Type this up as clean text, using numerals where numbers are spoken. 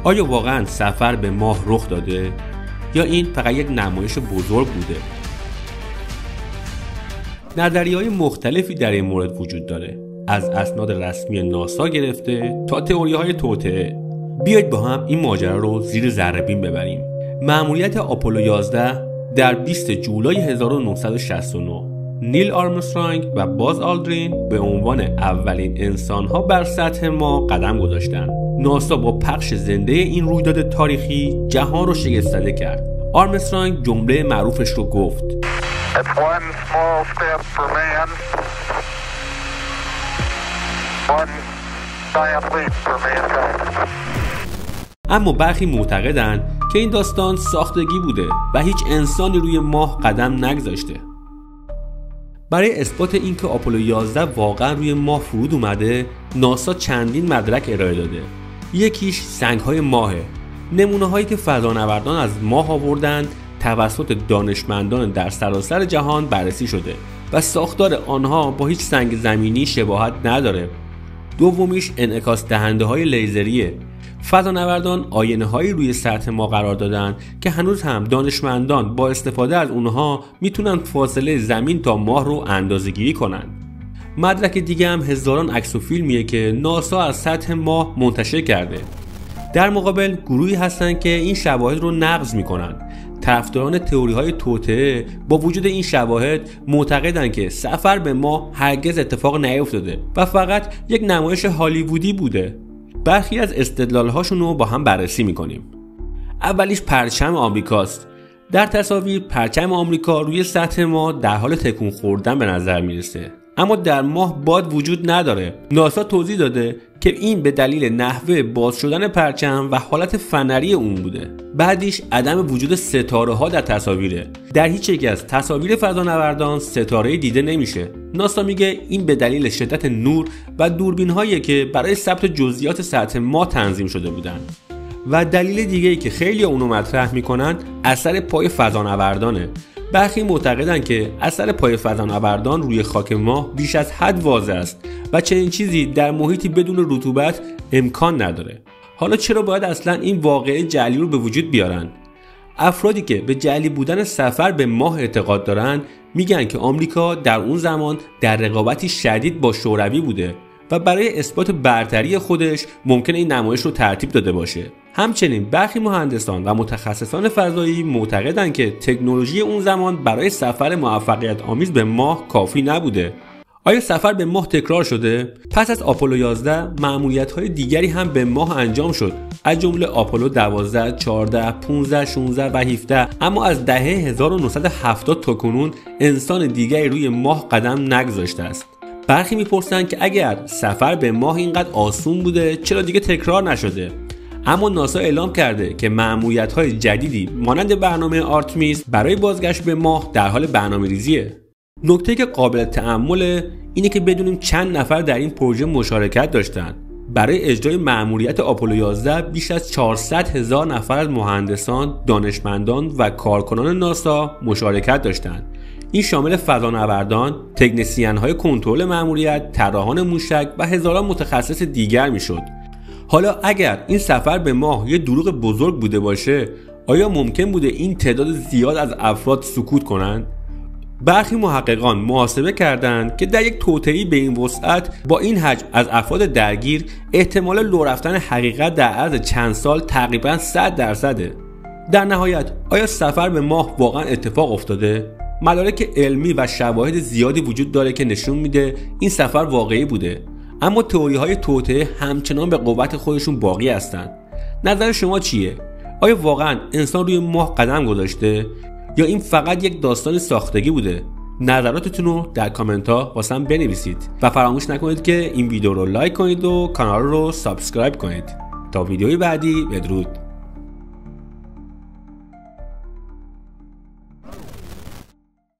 آیا واقعا سفر به ماه رخ داده یا این فقط یک نمایش بزرگ بوده؟ نظریه‌های مختلفی در این مورد وجود داره، از اسناد رسمی ناسا گرفته تا تئوری‌های توطئه. بیایید با هم این ماجرا رو زیر ذره‌بین ببریم. مأموریت آپولو 11 در 20 جولای 1969 نیل آرمسترانگ و باز آلدرین به عنوان اولین انسان‌ها بر سطح ماه قدم گذاشتند. ناسا با پخش زنده این رویداد تاریخی جهان رو شگفت‌زده کرد. آرمسترانگ جمله معروفش رو گفت: It's one small step for man, one giant leap for mankind. اما برخی معتقدند که این داستان ساختگی بوده و هیچ انسانی روی ماه قدم نگذاشته. برای اثبات اینکه آپولو 11 واقعا روی ماه فرود اومده، ناسا چندین مدرک ارائه داده. یکیش سنگ‌های ماهه. نمونه‌هایی که فضانوردان از ماه آوردند توسط دانشمندان در سراسر جهان بررسی شده و ساختار آنها با هیچ سنگ زمینی شباهت نداره. دومیش انعکاس دهنده‌های لیزریه. فضانوردان آینه‌هایی روی سطح ماه قرار دادن که هنوز هم دانشمندان با استفاده از اونها میتونن فاصله زمین تا ماه رو اندازه‌گیری کنن. مدرک دیگه هم هزاران عکس و فیلمیه که ناسا از سطح ماه منتشر کرده. در مقابل گروهی هستن که این شواهد رو نقض میکنن. طرفداران تئوری‌های توطئه با وجود این شواهد معتقدن که سفر به ماه هرگز اتفاق نیفتاده و فقط یک نمایش هالیوودی بوده. برخی از استدلال‌هاشون رو با هم بررسی میکنیم. اولیش پرچم آمریکاست. در تصاویر پرچم آمریکا روی سطح ماه در حال تکون خوردن به نظر میرسه، اما در ماه باد وجود نداره. ناسا توضیح داده که این به دلیل نحوه باز شدن پرچم و حالت فنری اون بوده. بعدیش عدم وجود ستاره ها در تصاویره. در هیچ یک از تصاویر فضانوردان ستاره دیده نمیشه. ناسا میگه این به دلیل شدت نور و دوربین هایی که برای ثبت جزئیات سطح ماه تنظیم شده بودن. و دلیل دیگه‌ای که خیلی اونو مطرح میکنن اثر پای فضانوردانه. برخی معتقدن که اثر پای فضانوردان روی خاک ماه بیش از حد واضح است و چنین چیزی در محیطی بدون رطوبت امکان نداره. حالا چرا باید اصلا این واقعه جعلی رو به وجود بیارن؟ افرادی که به جعلی بودن سفر به ماه اعتقاد دارن میگن که آمریکا در اون زمان در رقابتی شدید با شوروی بوده و برای اثبات برتری خودش ممکنه این نمایش رو ترتیب داده باشه. همچنین برخی مهندسان و متخصصان فضایی معتقدند که تکنولوژی اون زمان برای سفر موفقیت آمیز به ماه کافی نبوده. آیا سفر به ماه تکرار شده؟ پس از آپولو 11 مأموریت‌های دیگری هم به ماه انجام شد، از جمله آپولو 12، 14، 15، 16 و 17. اما از دهه 1970 تا کنون انسان دیگری روی ماه قدم نگذاشته است. برخی میپرسند که اگر سفر به ماه اینقدر آسون بوده چرا دیگه تکرار نشده؟ اما ناسا اعلام کرده که مأموریت‌های جدیدی مانند برنامه آرتمیس برای بازگشت به ماه در حال برنامه‌ریزیه. نکته که قابل تأمل اینه که بدونیم چند نفر در این پروژه مشارکت داشتند. برای اجرای مأموریت آپولو 11 بیش از 400,000 نفر از مهندسان، دانشمندان و کارکنان ناسا مشارکت داشتند. این شامل فضانوردان، تکنسین‌های کنترل مأموریت، طراحان موشک و هزاران متخصص دیگر میشد. حالا اگر این سفر به ماه یه دروغ بزرگ بوده باشه، آیا ممکن بوده این تعداد زیاد از افراد سکوت کنند؟ برخی محققان محاسبه کردند که در یک توطئه‌ای به این وسعت با این حجم از افراد درگیر احتمال لو رفتن حقیقت در عرض چند سال تقریباً 100%. در نهایت آیا سفر به ماه واقعاً اتفاق افتاده؟ مدارک علمی و شواهد زیادی وجود داره که نشون میده این سفر واقعی بوده، اما تئوری‌های توطئه همچنان به قوت خودشون باقی هستند. نظر شما چیه؟ آیا واقعاً انسان روی ماه قدم گذاشته یا این فقط یک داستان ساختگی بوده؟ نظراتتون رو در کامنت ها واسم بنویسید و فراموش نکنید که این ویدیو رو لایک کنید و کانال رو سابسکرایب کنید. تا ویدیوی بعدی، بدرود.